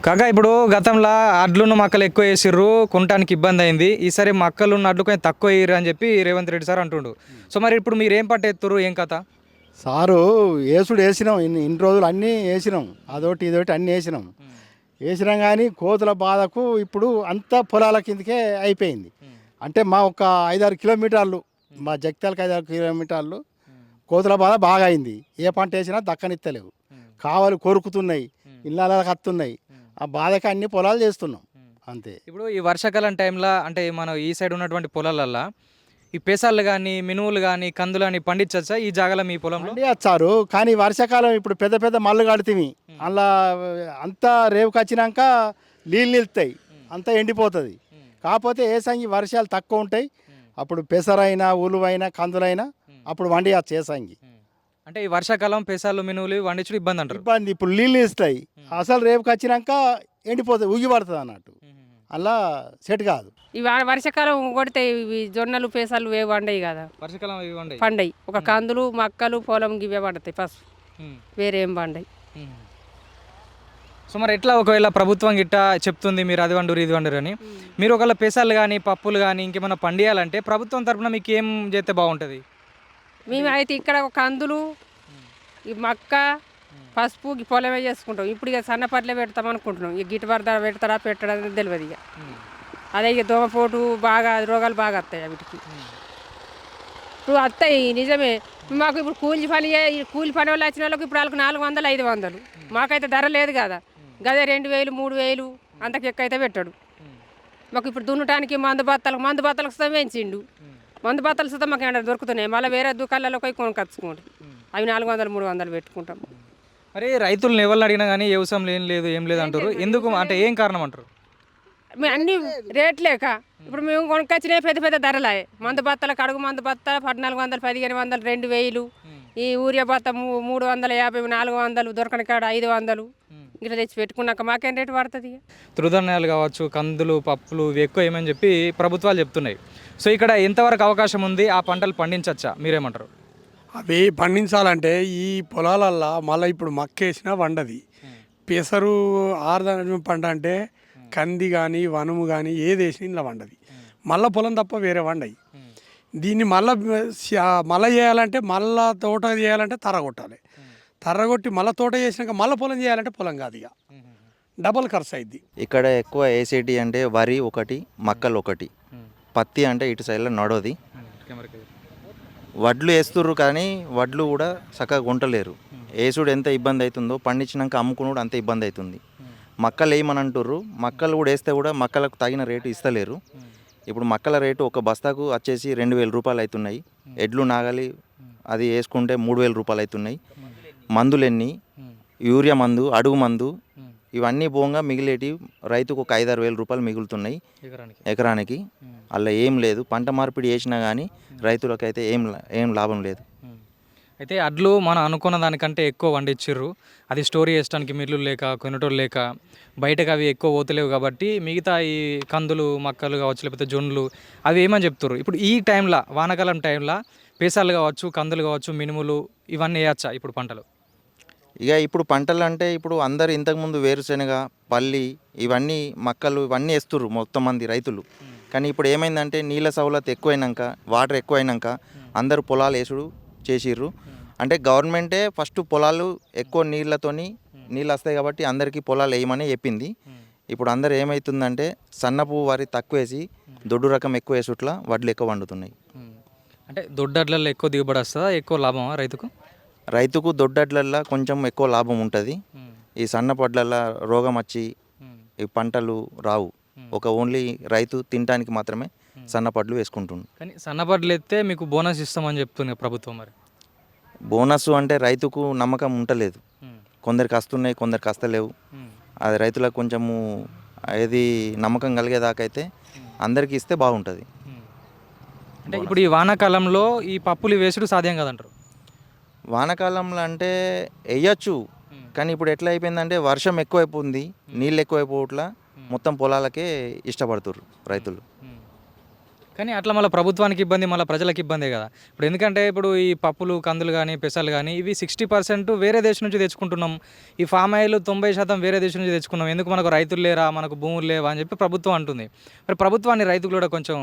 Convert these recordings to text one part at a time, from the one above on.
కాగా ఇప్పుడు గతంలో అడ్లున్న మక్కలు ఎక్కువ వేసిర్రు కొనడానికి ఇబ్బంది అయింది. ఈసారి మక్కలు ఉన్న అడ్లు కొంచెం తక్కువ వేయరు అని చెప్పి రేవంత్ రెడ్డి సార్ అంటుండు. సో మరి ఇప్పుడు మీరు ఏం పట్టు ఎత్తురు ఏం కథ? సారు ఏసుడు వేసినాం ఇన్ని రోజులు అన్నీ వేసినాం, అదొకటి ఇదొకటి అన్నీ వేసినాం. వేసినాం కానీ కోతుల బాధకు ఇప్పుడు అంతా పొలాల కిందకే అయిపోయింది. అంటే మా ఒక 5-6 కిలోమీటర్లు, మా జగిత్యాలకు 5-6 కిలోమీటర్లు కోతుల బాధ బాగా అయింది. ఏ పంట వేసినా దక్కనిత్తలేవు, కావాలి కొరుకుతున్నాయి, ఇళ్ళకి వస్తున్నాయి. ఆ బాధకి అన్ని పొలాలు చేస్తున్నాం అంతే. ఇప్పుడు ఈ వర్షాకాలం టైంలో అంటే మనం ఈ సైడ్ ఉన్నటువంటి పొలాలల్లో ఈ పెసాలు కానీ మినువులు కానీ కందులు కానీ పండించచ్చా ఈ జాగాలో మీ పొలంలో? వచ్చారు కానీ వర్షాకాలం ఇప్పుడు పెద్ద పెద్ద మల్లు కడితివి, అలా అంతా రేవుకి వచ్చినాక నీళ్ళు నిలుతాయి, అంతా ఎండిపోతుంది. కాకపోతే ఏసంగి వర్షాలు తక్కువ ఉంటాయి, అప్పుడు పెసరైనా ఉలువైనా కందులైనా అప్పుడు వండియచ్చు ఏసంగి. అంటే ఈ వర్షాకాలం పెసాలు మినువులు వండించడం ఇబ్బంది అంటారు. ఇబ్బంది, ఇప్పుడు నీళ్ళు ఇస్తాయి, అసలు రేపుకి వచ్చినాక ఎండిపోతుంది, ఉగి పడుతుంది అన్నట్టు, అలా సెట్ కాదు. ఈ వర్షాకాలం కొడితే ఇవి జొన్నలు పేసాలు ఇవే పండయి కదా, వర్షాకాలం ఇవి వండాయి పండయి. ఒక కందులు మక్కలు పొలం ఇవే పండుతాయి ఫస్ట్, వేరే ఏం పండయి. సో మరి ఎట్లా ఒకవేళ ప్రభుత్వం గిట్ట చెప్తుంది మీరు అది వండురు ఇది వండురు అని, మీరు ఒకవేళ పెసాలు కానీ పప్పులు కానీ ఇంకేమైనా పండియాలంటే ప్రభుత్వం తరపున మీకు ఏం చేస్తే బాగుంటుంది? మేము అయితే ఇక్కడ ఒక కందులు, ఈ మక్క, పసుపు ఈ పొలమే చేసుకుంటాం. ఇప్పుడు ఇక సన్నపట్లే పెడతాం అనుకుంటున్నాం. ఇక గిట్టుబాటు ధర పెడతారా పెట్టడం తెలియదు. ఇక అదే ఇక దోమపోటు బాగా రోగాలు బాగా వస్తాయి వీటికి. ఇప్పుడు వస్తాయి నిజమే. మాకు ఇప్పుడు కూలి పని వాళ్ళు వచ్చిన వాళ్ళకి ఇప్పుడు వాళ్ళకి 400-500, మాకైతే ధర లేదు కదా. గదే 2000-3000 అంతకు ఎక్కువ అయితే పెట్టాడు. మాకు ఇప్పుడు దున్నటానికి మందు బత్తలకు సుతం వేయించిండు. మందు బత్తలు సుతం మాకు ఏమైనా దొరుకుతున్నాయి, మళ్ళీ వేరే దుకాణాల్లో పోయి కొనుకొచ్చుకోండి, అవి 400-300 పెట్టుకుంటాం. మరి రైతులను ఎవరిని అడిగినా కానీ వ్యవసాయం ఏం లేదు అంటారు. ఎందుకు అంటే ఏం కారణం అంటారు? మేము అన్ని రేట్ లేక ఇప్పుడు మేము కొనుకొచ్చినాయి పెద్ద పెద్ద ధరలే. మందు బత్తలకు అడుగు మందు బత్త 1400, 1500, 2000. ఈ ఊరియా బత్త 350, 400, దొరకని కాడ 500 ఇట్లా తెచ్చి పెట్టుకున్నాక మాకేం రేటు పడుతుంది? తృణధాన్యాలు కావచ్చు, కందులు పప్పులు ఇవి ఎక్కువ ఏమని చెప్పి ప్రభుత్వాలు చెప్తున్నాయి. సో ఇక్కడ ఎంతవరకు అవకాశం ఉంది ఆ పంటలు పండించచ్చా, మీరేమంటారు? అవి పండించాలంటే ఈ పొలాలల్లో మళ్ళీ ఇప్పుడు మక్కేసినా వండది. పెసరు ఆరుధాన్యం పంట అంటే కంది కానీ వనుము కానీ ఏది వేసినా ఇలా వండది. మళ్ళీ పొలం తప్ప వేరే వండయి. దీన్ని మళ్ళీ చేయాలంటే మళ్ళీ తోట చేయాలంటే తర్రగొట్టాలి. తర్రగొట్టి మళ్ళీ తోట చేసినాక మళ్ళీ పొలం చేయాలంటే పొలం కాదు, ఇక డబల్ ఖర్చు అయింది. ఇక్కడ ఎక్కువ ఏసేటి అంటే వరి ఒకటి, మక్కలు ఒకటి, పత్తి అంటే ఇటు సైడ్లో నడవది. వడ్లు వేస్తుర్రు కానీ వడ్లు కూడా చక్కగా గుంటలేరు. వేసుడు ఎంత ఇబ్బంది అవుతుందో పండించినాక అమ్ముకున్నాడు అంత ఇబ్బంది అవుతుంది. మక్కలు వేయమని అంటుర్రు, మక్కలు కూడా వేస్తే కూడా మక్కలకు తగిన రేటు ఇస్తలేరు. ఇప్పుడు మక్కల రేటు ఒక బస్తాకు వచ్చేసి 2000 రూపాయలు అవుతున్నాయి. ఎడ్లు నాగలి అది వేసుకుంటే 3000 రూపాయలు అవుతున్నాయి. మందులెన్ని, యూరియా మందు, అడుగు మందు ఇవన్నీ పోగా మిగిలేటి రైతుకు ఒక 5-6 వేల రూపాయలు మిగులుతున్నాయి ఎకరానికి. అలా ఏం లేదు, పంట మార్పిడి చేసినా కానీ రైతులకైతే ఏం లాభం లేదు. అయితే అడ్లు మనం అనుకున్న దానికంటే ఎక్కువ వండిచ్చిర్రు. అది స్టోరీ చేసడానికి మిల్లులు లేక కొనేటోళ్ళు లేక బయటకు అవి ఎక్కువ పోతలేవు కాబట్టి మిగతా ఈ కందులు మక్కలు కావచ్చు లేకపోతే జొన్నలు అవి ఏమని చెప్తారు. ఇప్పుడు ఈ టైంలో వానాకాలం టైంలో పేసాలు కావచ్చు కందులు కావచ్చు మినుములు ఇవన్నీ వేయచ్చా ఇప్పుడు పంటలు? ఇక ఇప్పుడు పంటలు అంటే ఇప్పుడు అందరు ఇంతకుముందు వేరుశెనగ పల్లి ఇవన్నీ మక్కలు ఇవన్నీ వేస్తుర్రు మొత్తం మంది రైతులు. కానీ ఇప్పుడు ఏమైందంటే నీళ్ళ సౌలత్ ఎక్కువైనాక వాటర్ ఎక్కువైనాక అందరూ పొలాలు వేసుడు చేసిర్రు. అంటే గవర్నమెంటే ఫస్ట్ పొలాలు ఎక్కువ నీళ్ళు వస్తాయి కాబట్టి అందరికీ పొలాలు వేయమని చెప్పింది. ఇప్పుడు అందరు ఏమవుతుందంటే సన్నపు వరి తక్కువ వేసి దొడ్డు రకం ఎక్కువ వేసుట్లా వడ్లు ఎక్కువ వండుతున్నాయి. అంటే దొడ్డడ్లలో ఎక్కువ దిగుబడి వస్తుందా, ఎక్కువ లాభమా రైతుకు దొడ్డడ్లల్లో కొంచెం ఎక్కువ లాభం ఉంటుంది. ఈ సన్నపడ్లల్లో రోగం వచ్చి ఈ పంటలు రావు. ఒక ఓన్లీ రైతు తినడానికి మాత్రమే సన్నపడ్లు వేసుకుంటుండు. కానీ సన్నపడ్లు ఎత్తే మీకు బోనస్ ఇస్తామని చెప్తుంది ప్రభుత్వం. మరి బోనస్ అంటే రైతుకు నమ్మకం ఉండలేదు. కొందరికి వస్తున్నాయి, కొందరికి వస్తలేవు. అది రైతులకు కొంచెము ఏది నమ్మకం కలిగేదాకైతే అందరికీ ఇస్తే బాగుంటుంది. అంటే ఇప్పుడు ఈ వానాకాలంలో ఈ పప్పులు వేసుడు సాధ్యం కదంటారు? వానాకాలంలో అంటే వేయచ్చు, కానీ ఇప్పుడు ఎట్లా అయిపోయిందంటే వర్షం ఎక్కువైపోయింది, నీళ్ళు ఎక్కువైపోవట్లా మొత్తం పొలాలకే ఇష్టపడుతుర్రు రైతులు. కానీ అట్లా మళ్ళీ ప్రభుత్వానికి ఇబ్బంది, మళ్ళీ ప్రజలకు ఇబ్బందే కదా. ఇప్పుడు ఎందుకంటే ఇప్పుడు ఈ పప్పులు, కందులు కానీ, పెసలు కానీ ఇవి 60% వేరే దేశం నుంచి తెచ్చుకుంటున్నాం. ఈ ఫామ్ ఆయిల్ 90% వేరే దేశం నుంచి తెచ్చుకున్నాం. ఎందుకు మనకు రైతులు లేరా, మనకు భూములు లేవా అని చెప్పి ప్రభుత్వం అంటుంది. మరి ప్రభుత్వాన్ని రైతులు కూడా కొంచెం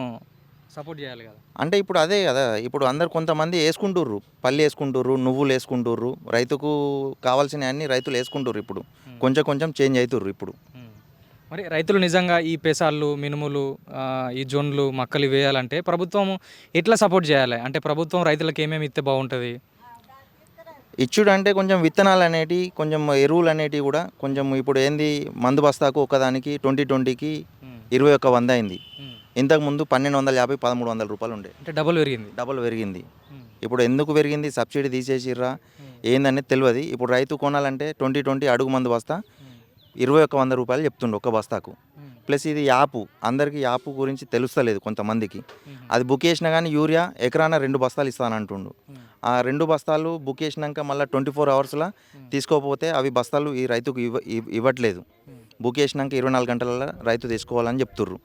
సపోర్ట్ చేయాలి కదా. అంటే ఇప్పుడు అదే కదా, ఇప్పుడు అందరు కొంతమంది వేసుకుంటుర్రు, పల్లి వేసుకుంటుర్రు, నువ్వులు వేసుకుంటుర్రు, రైతుకు కావాల్సిన అన్ని రైతులు వేసుకుంటుర్రు. ఇప్పుడు కొంచెం కొంచెం చేంజ్ అవుతుర్రు ఇప్పుడు. మరి రైతులు నిజంగా ఈ పెసాళ్ళు, మినుములు, ఈ జొన్లు, మక్కలు వేయాలంటే ప్రభుత్వం ఎట్లా సపోర్ట్ చేయాలి? అంటే ప్రభుత్వం రైతులకు ఏమేమి ఇస్తే బాగుంటుంది? ఇచ్చుడు అంటే కొంచెం విత్తనాలు అనేటివి, కొంచెం ఎరువులు అనేటివి కూడా కొంచెం ఇప్పుడు ఏంది, మందు బస్తాకు ఒకదానికి 2020కి 2100 అయింది. ఇంతకుముందు 1250, 1300 రూపాయలు ఉండే. అంటే డబుల్ పెరిగింది. డబుల్ పెరిగింది. ఇప్పుడు ఎందుకు పెరిగింది? సబ్సిడీ తీసేసిర్రా ఏందనేది తెలియదు. ఇప్పుడు రైతు కొనాలంటే 2020 అడుగు మందు బస్తా 2100 రూపాయలు చెప్తుండు ఒక బస్తాకు. ప్లస్ ఇది యాపు, అందరికీ యాపు గురించి తెలుస్తలేదు కొంతమందికి. అది బుక్ చేసినా కానీ యూరియా ఎకరాన 2 బస్తాలు ఇస్తానంటుండు. ఆ 2 బస్తాలు బుక్ చేసినాక మళ్ళీ 24 అవర్స్లో తీసుకోకపోతే అవి బస్తాలు ఈ రైతుకు ఇవ్వట్లేదు. బుక్ చేసినాక 24 గంటలలో రైతు తీసుకోవాలని చెప్తుర్రు.